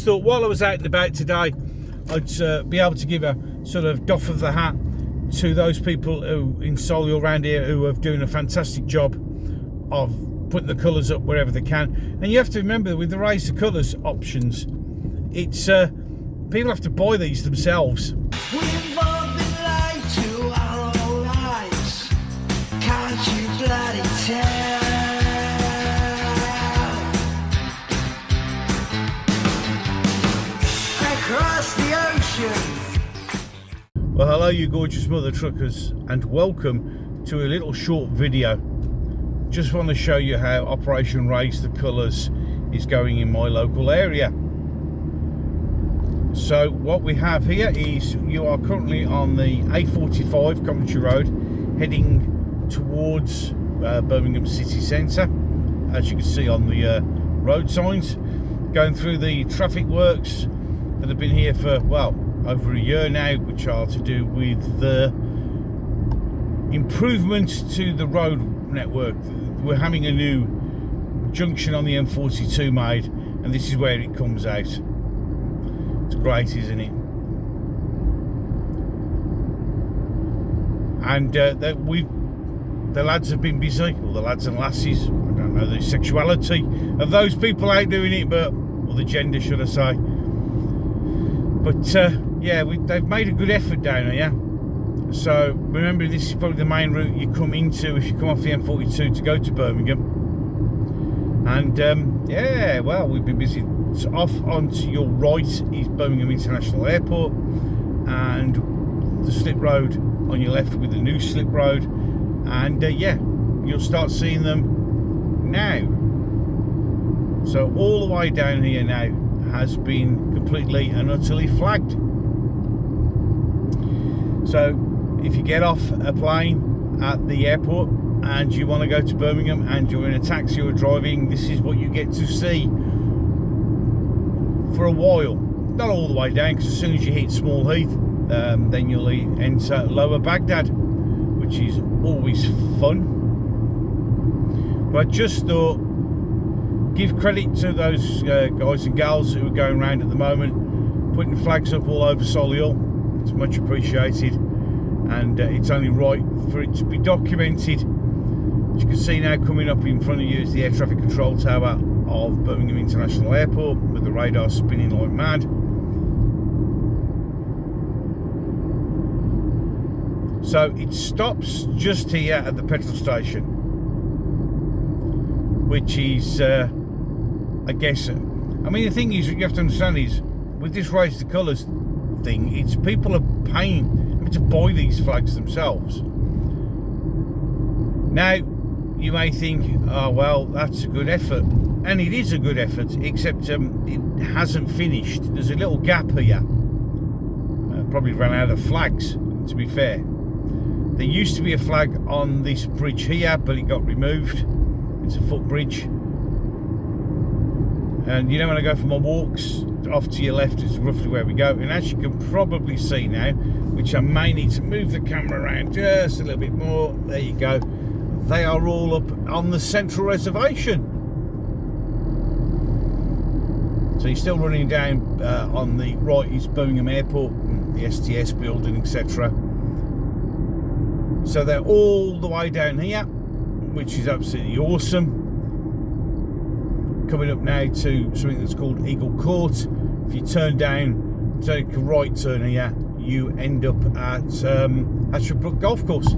Thought while I was out and about today, I'd be able to give a sort of doff of the hat to those people who in Solihull around here who are doing a fantastic job of putting the colours up wherever they can. And you have to remember, with the raise the colours options, it's people have to buy these themselves. We've all been lied to our own lives. Can't you bloody tell? Across the ocean. Well, hello you gorgeous mother truckers, and welcome to a little short video. Just want to show you how Operation Raise the Colours is going in my local area. So what we have here is you are currently on the A45 Coventry Road heading towards Birmingham city centre, as you can see on the road signs, going through the traffic works that have been here for, well, over a year now, which are to do with the improvements to the road network. We're having a new junction on the M42 made, and this is where it comes out. It's great, isn't it? And the lads have been busy, or the lads and lasses, I don't know the sexuality of those people out doing it, but, or the gender should I say. But yeah, they've made a good effort down here. So remember, this is probably the main route you come into if you come off the M42 to go to Birmingham. And yeah, well, we've been busy. So off onto your right is Birmingham International Airport, and the slip road on your left with the new slip road. And yeah, you'll start seeing them now. So all the way down here now has been completely and utterly flagged. So if you get off a plane at the airport and you want to go to Birmingham and you're in a taxi or driving, this is what you get to see for a while. Not all the way down, because as soon as you hit Small Heath, then you'll enter Lower Baghdad, which is always fun. But I just thought, give credit to those guys and gals who are going around at the moment, putting flags up all over Solihull. It's much appreciated, and it's only right for it to be documented. As you can see now, coming up in front of you is the air traffic control tower of Birmingham International Airport, with the radar spinning like mad. So it stops just here at the petrol station, which is I guess, I mean, the thing is, what you have to understand is, with this raise the colours thing, it's people are paying to buy these flags themselves. Now, you may think, oh well, that's a good effort, and it is a good effort, except it hasn't finished. There's a little gap here. Probably ran out of flags, to be fair. There used to be a flag on this bridge here, but it got removed. It's a footbridge. And you know, when I go for my walks, off to your left is roughly where we go. And as you can probably see now, which I may need to move the camera around just a little bit more, there you go, they are all up on the central reservation. So you're still running down on the right is Birmingham Airport, the STS building, etc. So they're all the way down here, which is absolutely awesome. Coming up now to something that's called Eagle Court. If you turn down, take a right turn here, you end up at Ashford Golf Course.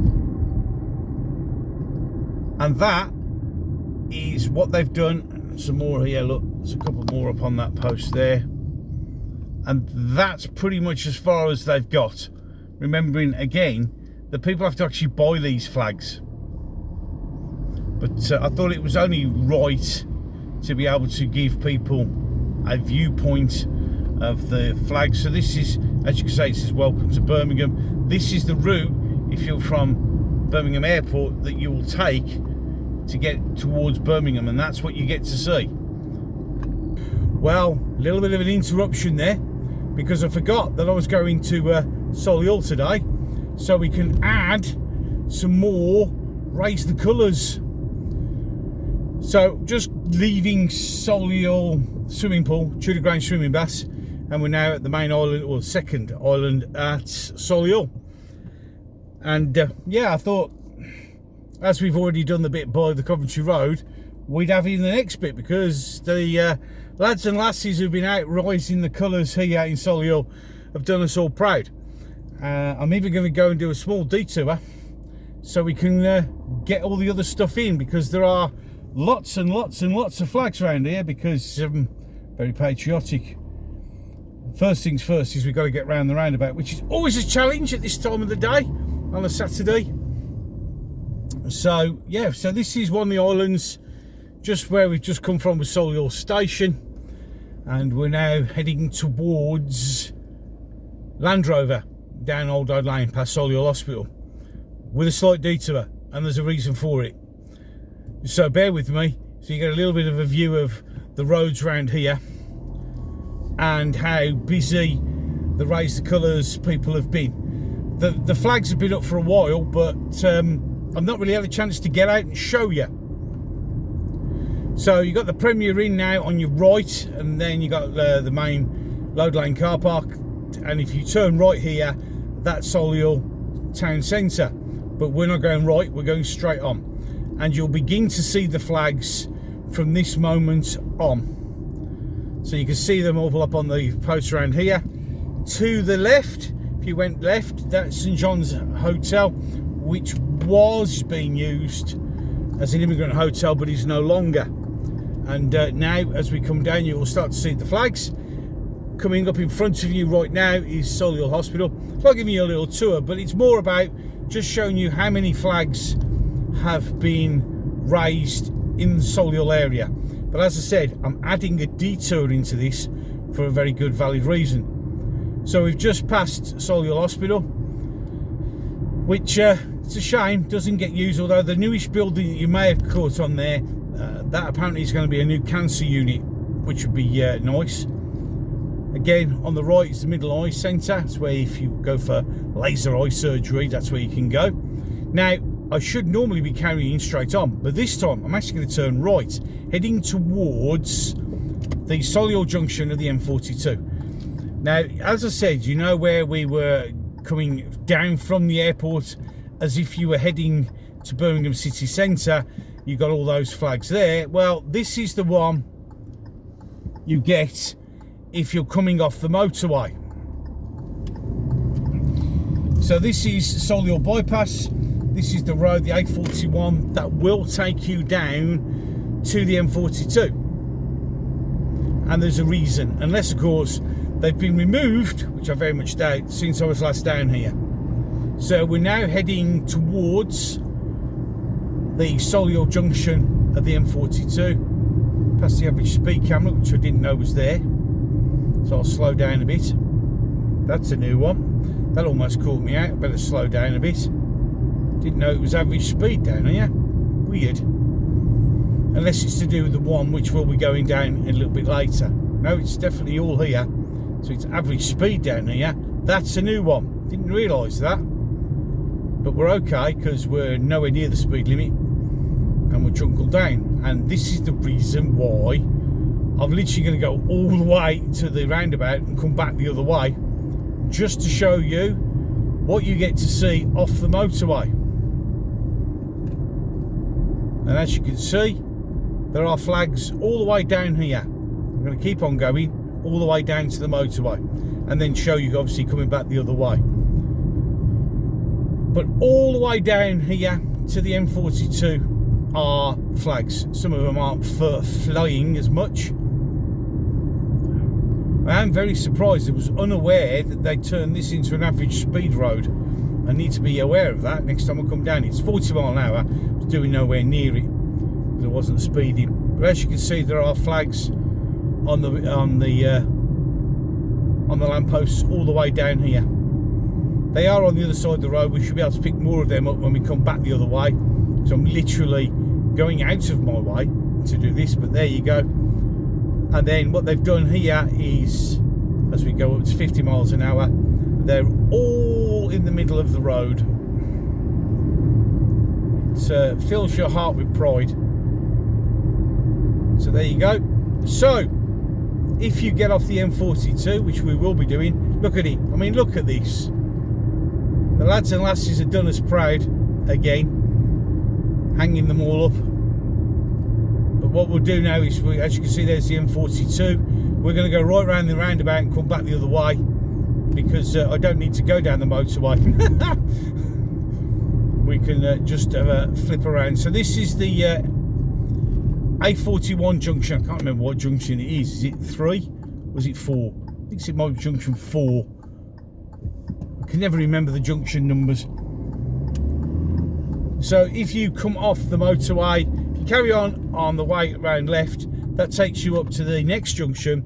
And that is what they've done. Some more here, look, there's a couple more up on that post there. And that's pretty much as far as they've got. Remembering, again, that people have to actually buy these flags. But I thought it was only right to be able to give people a viewpoint of the flag. So this is, as you can say, it says welcome to Birmingham. This is the route, if you're from Birmingham Airport, that you will take to get towards Birmingham, and that's what you get to see. Well, a little bit of an interruption there, because I forgot that I was going to Solihull today, so we can add some more raise the colours. So just leaving Solihull swimming pool, Tudor Grange swimming baths, and we're now at the main island, or second island at Solihull. And yeah, I thought, as we've already done the bit by the Coventry Road, we'd have in the next bit, because the lads and lassies who've been out rising the colours here in Solihull have done us all proud. I'm even going to go and do a small detour so we can get all the other stuff in, because there are lots and lots and lots of flags around here, because very patriotic. First things first is we've got to get round the roundabout, which is always a challenge at this time of the day on a Saturday. So yeah, so this is one of the islands just where we've just come from with Solihull Station, and we're now heading towards Land Rover down Old Dode Lane past Solihull Hospital with a slight detour, and there's a reason for it. So bear with me, so you get a little bit of a view of the roads around here and how busy the Raise the Colours people have been. The flags have been up for a while, but I've not really had a chance to get out and show you. So you got the Premier Inn now on your right, and then you got the main Load Lane car park, and if you turn right here, that's Solihull town centre. But we're not going right, we're going straight on, and you'll begin to see the flags from this moment on. So you can see them all up on the posts around here. To the left, if you went left, that's St John's Hotel, which was being used as an immigrant hotel but is no longer. And now as we come down, you will start to see the flags. Coming up in front of you right now is Solihull Hospital. So I'll give you a little tour, but it's more about just showing you how many flags have been raised in the Solihull area. But as I said, I'm adding a detour into this for a very good valid reason. So we've just passed Solihull Hospital, which it's a shame doesn't get used, although the newish building that you may have caught on there, that apparently is going to be a new cancer unit, which would be nice. Again, on the right is the Middle Eye Centre. It's where if you go for laser eye surgery, that's where you can go. Now, I should normally be carrying straight on, but this time I'm actually going to turn right, heading towards the Solihull junction of the M42. Now, as I said, you know where we were coming down from the airport as if you were heading to Birmingham city centre, you got all those flags there. Well, this is the one you get if you're coming off the motorway. So this is Solihull bypass. This is the road, the A41, that will take you down to the M42. And there's a reason, unless of course they've been removed, which I very much doubt, since I was last down here. So we're now heading towards the Solihull junction of the M42, past the average speed camera, which I didn't know was there. So I'll slow down a bit. That's a new one. That almost caught me out. Better slow down a bit. Didn't know it was average speed down here. Weird. Unless it's to do with the one which will be going down a little bit later. No, it's definitely all here. So it's average speed down here. That's a new one. Didn't realise that. But we're okay, because we're nowhere near the speed limit. And we're trunkled down. And this is the reason why I'm literally going to go all the way to the roundabout and come back the other way, just to show you what you get to see off the motorway. And as you can see, there are flags all the way down here. I'm going to keep on going all the way down to the motorway, and then show you obviously coming back the other way. But all the way down here to the M42 are flags. Some of them aren't flying as much. I am very surprised. I was unaware that they turned this into an average speed road. I need to be aware of that next time I come down. It's 40 mile an hour. I was doing nowhere near it because I wasn't speeding. But as you can see, there are flags on the lampposts all the way down here. They are on the other side of the road. We should be able to pick more of them up when we come back the other way. So I'm literally going out of my way to do this, but there you go. And then what they've done here is, as we go up to 50 miles an hour, they're all in the middle of the road. It fills your heart with pride. So there you go. So if you get off the M42, which we will be doing, look at it. I mean, look at this. The lads and lasses have done us proud again, hanging them all up. But what we'll do now is, as you can see, there's the M42. We're going to go right round the roundabout and come back the other way, because I don't need to go down the motorway. We can just have a flip around. So this is the A41 junction. I can't remember what junction it is. Is it 3? Was it 4? I think it might be junction 4. I can never remember the junction numbers. So if you come off the motorway, if you carry on the way round left, that takes you up to the next junction,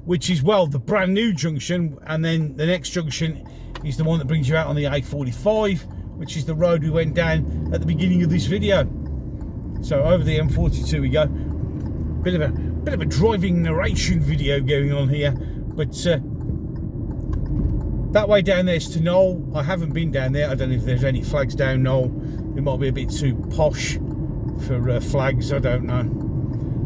which is, well, the brand new junction. And then the next junction is the one that brings you out on the A45, which is the road we went down at the beginning of this video. So over the M42 we go. Bit of a driving narration video going on here, but that way down there is to Knoll. I haven't been down there. I don't know if there's any flags down Knoll. It might be a bit too posh for flags. I don't know.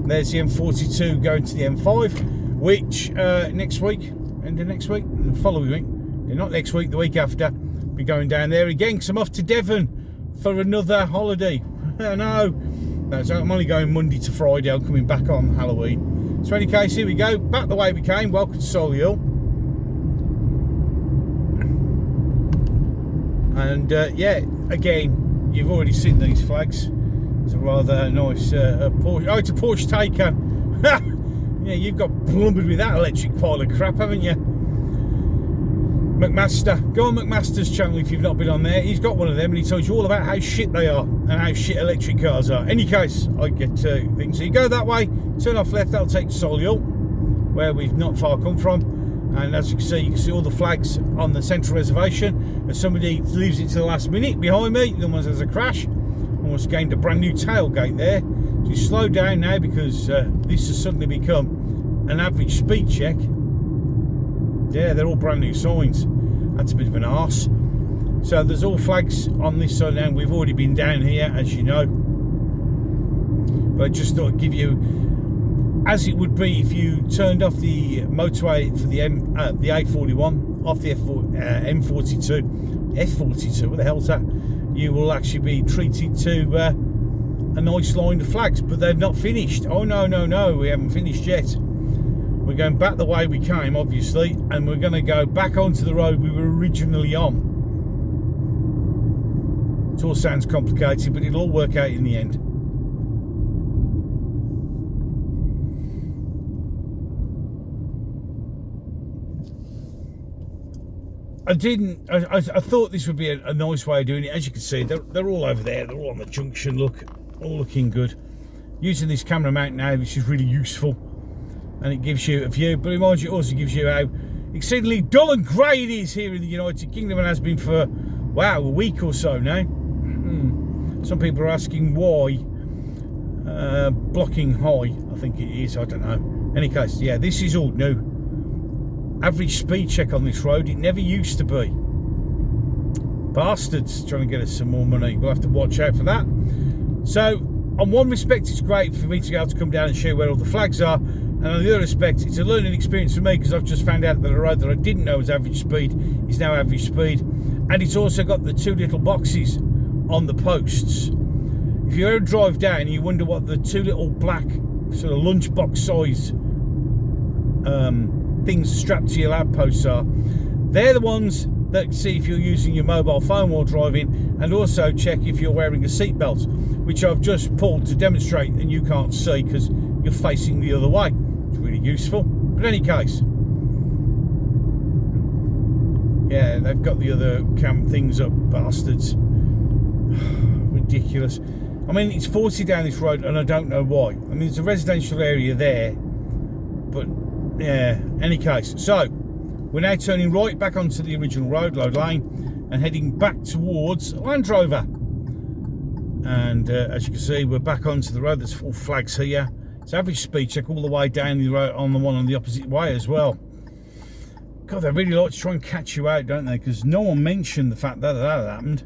There's the M42 going to the M5, which next week, end of next week, the following week, not next week, the week after, be going down there again, because I'm off to Devon for another holiday. No, so I'm only going Monday to Friday. I'm coming back on Halloween. So in any case, here we go, back the way we came. Welcome to Solihull. And yeah, again, you've already seen these flags. It's a rather nice Porsche. Oh, it's a Porsche Taycan. Yeah, you've got plumbered with that electric pile of crap, haven't you? McMaster, go on McMaster's channel if you've not been on there. He's got one of them and he tells you all about how shit they are and how shit electric cars are. Any case, I get things. So you go that way, turn off left, that'll take Solihull, where we've not far come from. And as you can see all the flags on the central reservation. As somebody leaves it to the last minute behind me, almost has a crash. Almost gained a brand new tailgate there. So you slow down now, because this has suddenly become an average speed check. Yeah, they're all brand new signs. That's a bit of an arse. So there's all flags on this side now. We've already been down here, as you know. But I just thought I'd give you, as it would be if you turned off the motorway for the A41, off the M42, F42, what the hell's that? You will actually be treated to a nice line of flags, but they've not finished. Oh no, we haven't finished yet. We're going back the way we came, obviously, and we're going to go back onto the road we were originally on. It all sounds complicated, but it'll all work out in the end. I thought this would be a nice way of doing it. As you can see, they're all over there. They're all on the junction, look, all looking good. Using this camera mount now, which is really useful. And it gives you a view, but it also gives you how exceedingly dull and grey it is here in the United Kingdom, and has been for, wow, a week or so now. Some people are asking why. Blocking high, I think it is, I don't know. In any case, yeah, this is all new. Average speed check on this road, it never used to be. Bastards trying to get us some more money. We'll have to watch out for that. So, on one respect, it's great for me to be able to come down and show you where all the flags are. And on the other respect, it's a learning experience for me, because I've just found out that a road that I didn't know was average speed is now average speed. And it's also got the two little boxes on the posts. If you ever drive down and you wonder what the two little black sort of lunchbox size things strapped to your lampposts are, they're the ones that see if you're using your mobile phone while driving, and also check if you're wearing a seatbelt, which I've just pulled to demonstrate, and you can't see because you're facing the other way. It's really useful. But in any case, yeah, they've got the other cam things up, bastards. Ridiculous. I mean, it's 40 down this road, and I don't know why. I mean, there's a residential area there, but yeah, any case. So we're now turning right back onto the original road, Load Lane, and heading back towards Land Rover. And as you can see, we're back onto the road. There's 4 flags here. It's average speed check all the way down the road, on the one on the opposite way as well. God, they really like to try and catch you out, don't they? Because no one mentioned the fact that that happened.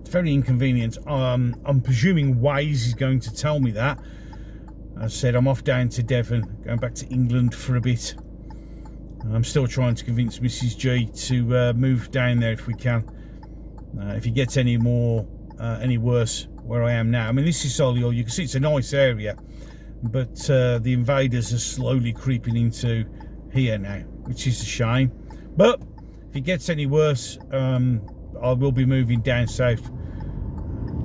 It's very inconvenient. I'm presuming Waze is going to tell me that. As I said, I'm off down to Devon, going back to England for a bit. I'm still trying to convince Mrs. G to move down there if we can. If it gets any worse where I am now. I mean, this is Solihull. You can see it's a nice area, but the invaders are slowly creeping into here now, which is a shame. But if it gets any worse, I will be moving down south,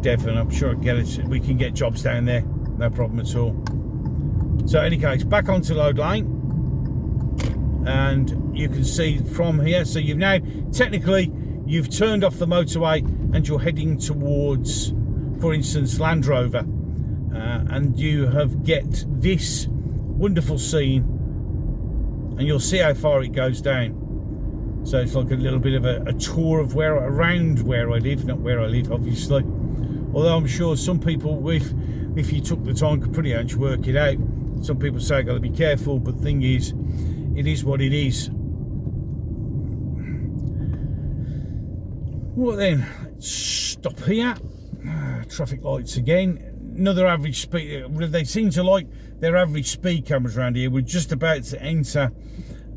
Devon. I'm sure we can get jobs down there, no problem at all. So, in any case, back onto Load Lane, and you can see from here. So you've now technically turned off the motorway and you're heading towards, for instance, Land Rover, and you get this wonderful scene, and you'll see how far it goes down. So it's like a little bit of a tour of around where I live, not where I live, obviously. Although I'm sure some people, if you took the time, could pretty much work it out. Some people say I've got to be careful, but the thing is, it is what it is. Well then, let's stop here. Traffic lights again. Another average speed. They seem to like their average speed cameras around here. We're just about to enter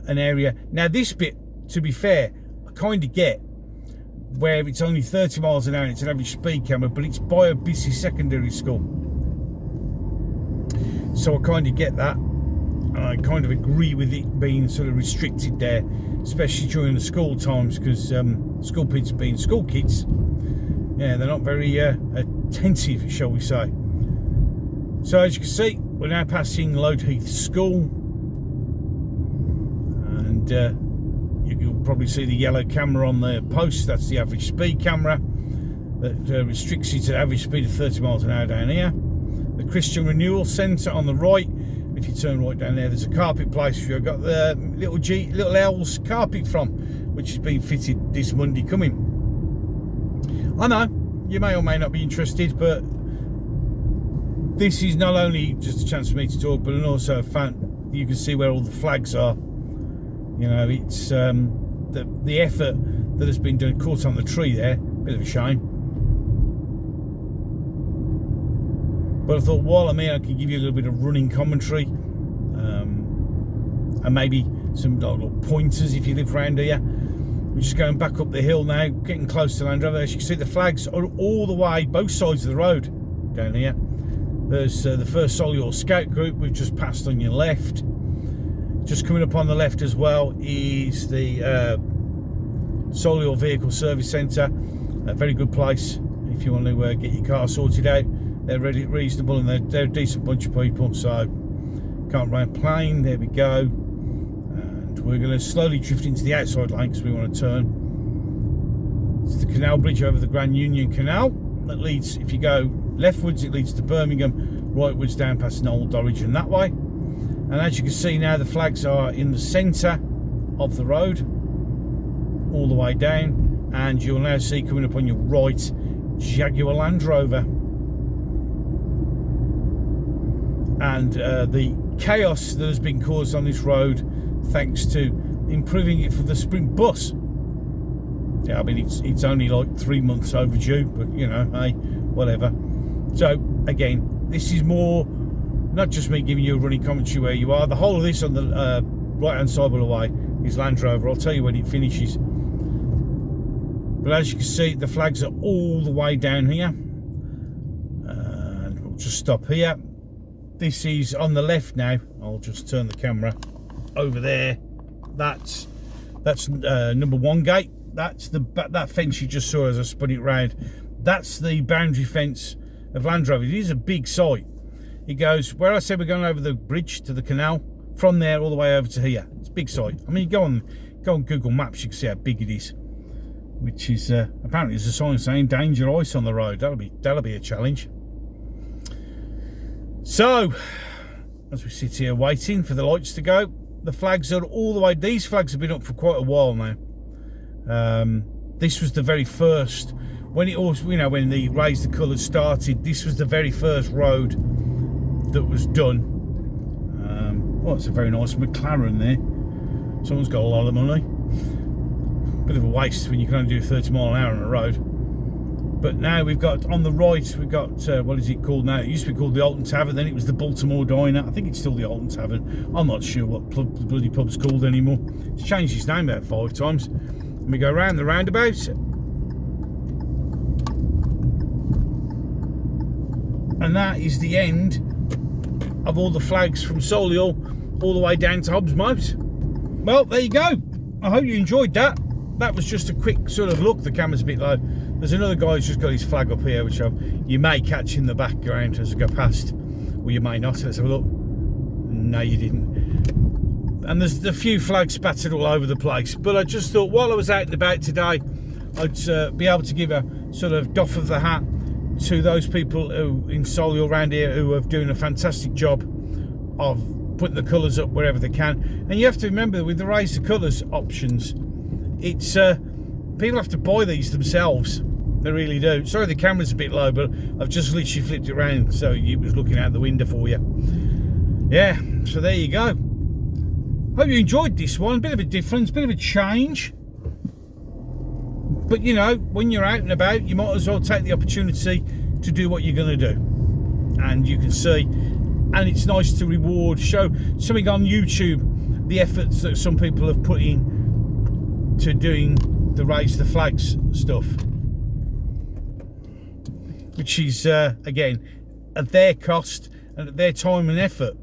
an area. Now this bit, to be fair, I kind of get where it's only 30 miles an hour and it's an average speed camera, but it's by a busy secondary school. So I kind of get that. And I kind of agree with it being sort of restricted there, especially during the school times, because school kids being school kids, yeah, they're not very attentive, shall we say. So as you can see, we're now passing Loadheath School, and you'll probably see the yellow camera on the post. That's the average speed camera that restricts you to the average speed of 30 miles an hour down here. The Christian Renewal Centre on the right. If you turn right down there, there's a carpet place where I've got the little L's carpet from, which has been fitted this Monday coming. I know you may or may not be interested, but this is not only just a chance for me to talk, but also you can see where all the flags are. You know, it's the effort that has been done. Caught on the tree there, bit of a shame. But I thought, while I'm here, I could give you a little bit of running commentary, and maybe some little pointers if you live around here. We're just going back up the hill now, getting close to Land Rover. As you can see, the flags are all the way, both sides of the road down here. There's the first Solihull Scout Group we've just passed on your left. Just coming up on the left as well is the Solihull Vehicle Service Centre. A very good place if you want to get your car sorted out. They're really reasonable, and they're a decent bunch of people, so can't run plain. There we go. And we're going to slowly drift into the outside lane because we want to turn. It's the canal bridge over the Grand Union Canal that leads, if you go leftwards, it leads to Birmingham, rightwards down past Old Dorridge and that way. And as you can see now, the flags are in the centre of the road, all the way down, and you'll now see coming up on your right, Jaguar Land Rover. And the chaos that has been caused on this road, thanks to improving it for the sprint bus. Yeah, I mean, it's only like 3 months overdue, but you know, hey, whatever. So again, this is more not just me giving you a running commentary where you are. The whole of this on the right hand side of the way is Land Rover. I'll tell you when it finishes. But as you can see, the flags are all the way down here, and we'll just stop here. This is on the left now. I'll just turn the camera over there. That's number 1 gate. That's that fence you just saw as I spun it round. That's the boundary fence of Land Rover. It is a big site. It goes where I said we're going over the bridge to the canal. From there all the way over to here. It's a big site. I mean, you go on Google Maps, you can see how big it is. Which is apparently there's a sign saying danger ice on the road. That'll be a challenge. So, as we sit here waiting for the lights to go, the flags are all the way. These flags have been up for quite a while now. This was the very first, when it was, you know, when the Raise the Colours started. This was the very first road that was done. Oh, it's a very nice McLaren there. Someone's got a lot of money. Bit of a waste when you can only do 30 mile an hour on a road. But now we've got, on the right, we've got, what is it called now? It used to be called the Alton Tavern, then it was the Baltimore Diner. I think it's still the Alton Tavern. I'm not sure what the bloody pub's called anymore. It's changed its name about 5 times. And we go around the roundabout. And that is the end of all the flags from Solihull all the way down to Hobbs Moat. Well, there you go. I hope you enjoyed that. That was just a quick sort of look. The camera's a bit low. There's another guy who's just got his flag up here, which you may catch in the background as I go past, or you may not. Let's have a look. No, you didn't. And there's a few flags spattered all over the place. But I just thought, while I was out and about today, I'd be able to give a sort of doff of the hat to those people who in Solihull around here who are doing a fantastic job of putting the colours up wherever they can. And you have to remember, with the raise the colours options, it's people have to buy these themselves. They really do. Sorry, the camera's a bit low, but I've just literally flipped it around so you was looking out the window for you. Yeah, so there you go. Hope you enjoyed this one. Bit of a difference, bit of a change. But you know, when you're out and about, you might as well take the opportunity to do what you're going to do. And you can see, and it's nice to show something on YouTube, the efforts that some people have put in to doing the raise the flags stuff, which is again at their cost and at their time and effort.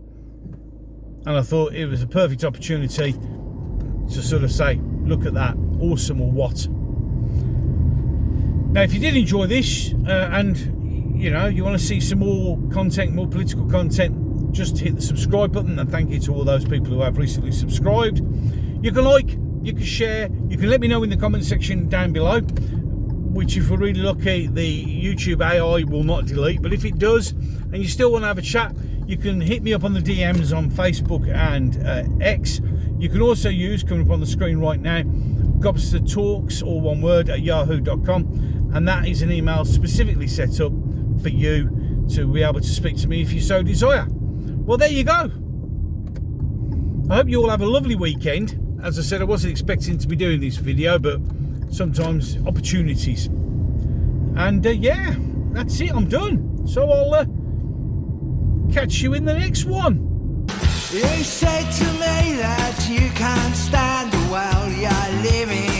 And I thought it was a perfect opportunity to sort of say, look at that, awesome, or what. Now, if you did enjoy this and you know you want to see some more content, more political content, just hit the subscribe button, and thank you to all those people who have recently subscribed. You can like, you can share, you can let me know in the comment section down below, which if we're really lucky the YouTube AI will not delete, but if it does and you still want to have a chat, you can hit me up on the DMs on Facebook and X. You can also use, coming up on the screen right now, gobstertalks, all one word, at yahoo.com, and that is an email specifically set up for you to be able to speak to me if you so desire. Well, there you go. I hope you all have a lovely weekend. As I said, I wasn't expecting to be doing this video, but sometimes opportunities. And yeah, that's it, I'm done. So I'll catch you in the next one. You said to me that you can't stand the world you're living